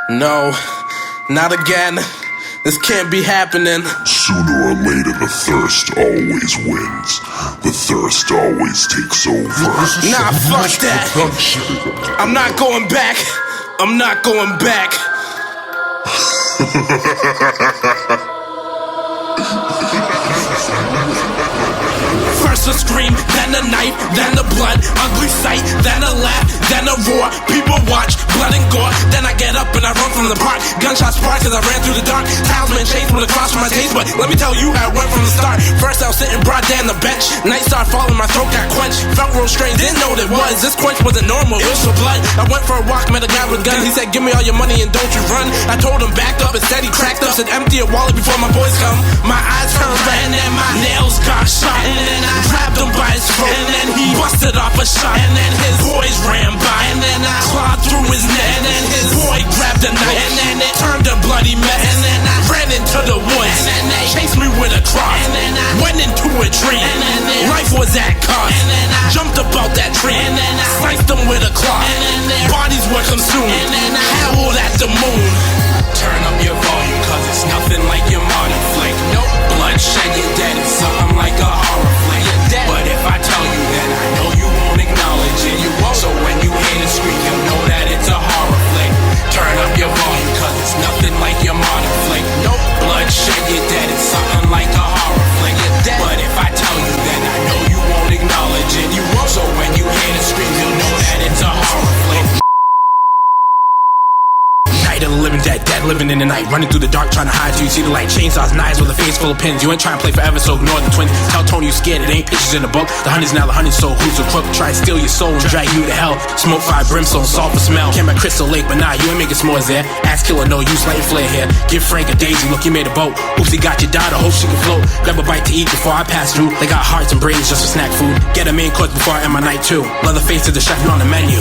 No, not again. This can't be happening. Sooner or later, the thirst always wins. The thirst always takes over. Nah, fuck that. I'm not going back. I'm not going back. First a scream, then a knife, then the blood, ugly sight, then a laugh, then a roar. People watch, blood and gore. Then I get up and I run from the park. Gunshots spark as I ran through the dark. Talisman chased with a cross from my taste, but let me tell you how it went from the start. First I was sitting broad day on the bench. Night started falling, my throat got quenched. Felt real strange, didn't know what it was. This quench wasn't normal, it was for blood. I went for a walk, met a guy with guns. He said, give me all your money and don't you run. I told him back up, instead he cracked up. Said empty a wallet before my boys come. My eyes turned red and then my nails got shot. And then I grabbed him by his throat, and then he busted off a shot. And then his boys ran by, and then I clawed through his neck. And then his boy grabbed a knife, and then it turned a bloody mess. And then I ran into the woods, and then they chased me with a cross. And then I went into a tree, and then life was at cost. And then I jumped about that tree, and then I sliced them with a claw. And then their bodies were consumed, and then I howled at the moon. Turn up your volume, cause it's nothing like your modern flick. Nope, bloodshed, you're dead. It's something like a horror flick. But if I tell you, then I know you won't acknowledge it. You won't. So when you hear the scream, you'll know that it's a horror flick. Turn up your volume, cause it's nothing like your modern flick. Nope, bloodshed, you're dead. It's something like a horror flick. But if I tell you, then I know you won't acknowledge it. You won't. So when you hear the scream, you'll know that it's a horror flick. Of the living dead, dead living in the night, running through the dark trying to hide till you see the light. Chainsaws, knives with a face full of pins. You ain't trying to play forever, so ignore the twins. Tell Tony you scared, it ain't pictures in the book. The hunters now the hunted soul, who's a crook? Try to steal your soul and drag you to hell. Smoke, fire, brimstone, sulfur smell. Came at Crystal Lake, but nah, you ain't making s'mores there. Ass killer, no use, light flare here. Give Frank a daisy, look, he made a boat. Oops, he got your daughter, hope she can float. Grab a bite to eat before I pass through. They got hearts and brains just for snack food. Get a main course before I end my night too. Leatherface to the chef on the menu.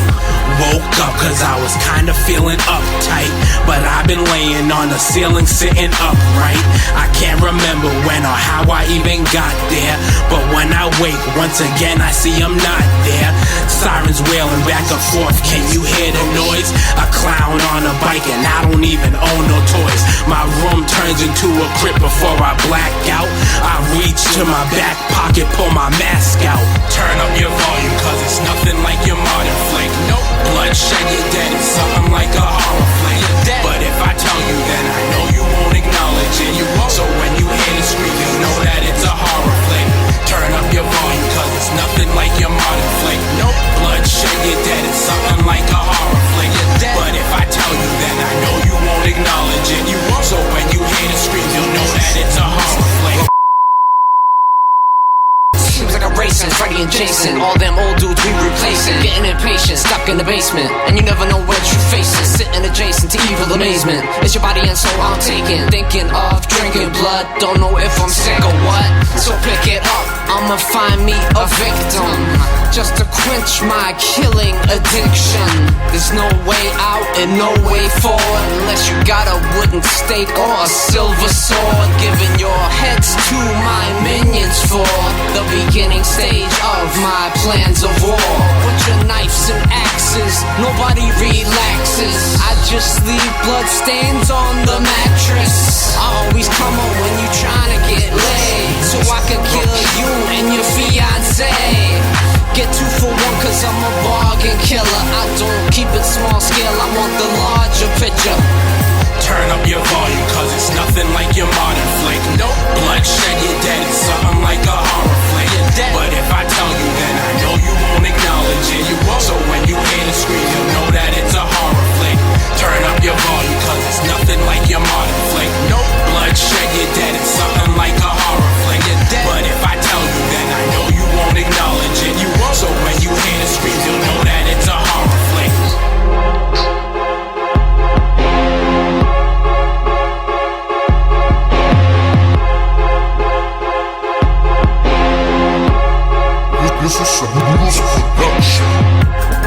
Woke up cause I was kinda feeling uptight, but I've been laying on the ceiling sitting upright. I can't remember when or how I even got there, but when I wake once again I see I'm not there. Sirens wailing back and forth, can you hear the noise? A clown on a bike and I don't even own no toys. My room turns into a crypt before I black out. I reach to my back pocket, pull my mask out. Turn up your volume cause it's nothing like your modern flick. Nope, bloodshed, you're dead. It's something like a horror flick. But if I tell you, then I know you won't acknowledge it. You won't. So when you hear the scream, you'll know that it's a horror flick. Turn up your volume cause it's nothing like your modern flick. Nope, bloodshed, you're dead. It's something like a horror flick. But if I tell you, then I know you won't acknowledge it. You won't. So when you hear the scream, you'll know that it's a horror flick. Seems like a racing, Freddy and Jason. All them old dudes we replacing. Getting impatient, stuck in the basement, and you never know what you're facing. Sitting adjacent to evil amazement. It's your body and soul I'm taking. Thinking of drinking blood, don't know if I'm sick or what. So pick it up, I'ma find me a victim, just to quench my killing addiction. There's no way out and no way forward, unless you got a wooden stake or a silver sword. Giving your heads to my minions for the beginning stage of my plans of war. With your knives and axes, nobody relaxes. I just leave blood stains on the mattress. I always come on when you tryna get laid, so I can kill you and your fiance. Get 2 for 1 cause I'm a bargain killer. I don't keep it small scale, I want the larger picture. Turn up your volume cause it's nothing like your modern flick. Nope, bloodshed, you're dead. It's something like a horror flick. But if I tell you, then I know you won't acknowledge it. You won't. So when you hear the scream, you'll know that it's a horror flick. Turn up your volume cause it's nothing like your modern flick. Nope, bloodshed, you're dead. It's something like a horror flick. But if I tell you, then I know you won't acknowledge it. You won't. So when you hear the scream, you'll know that it's a horror flick. This is some music production.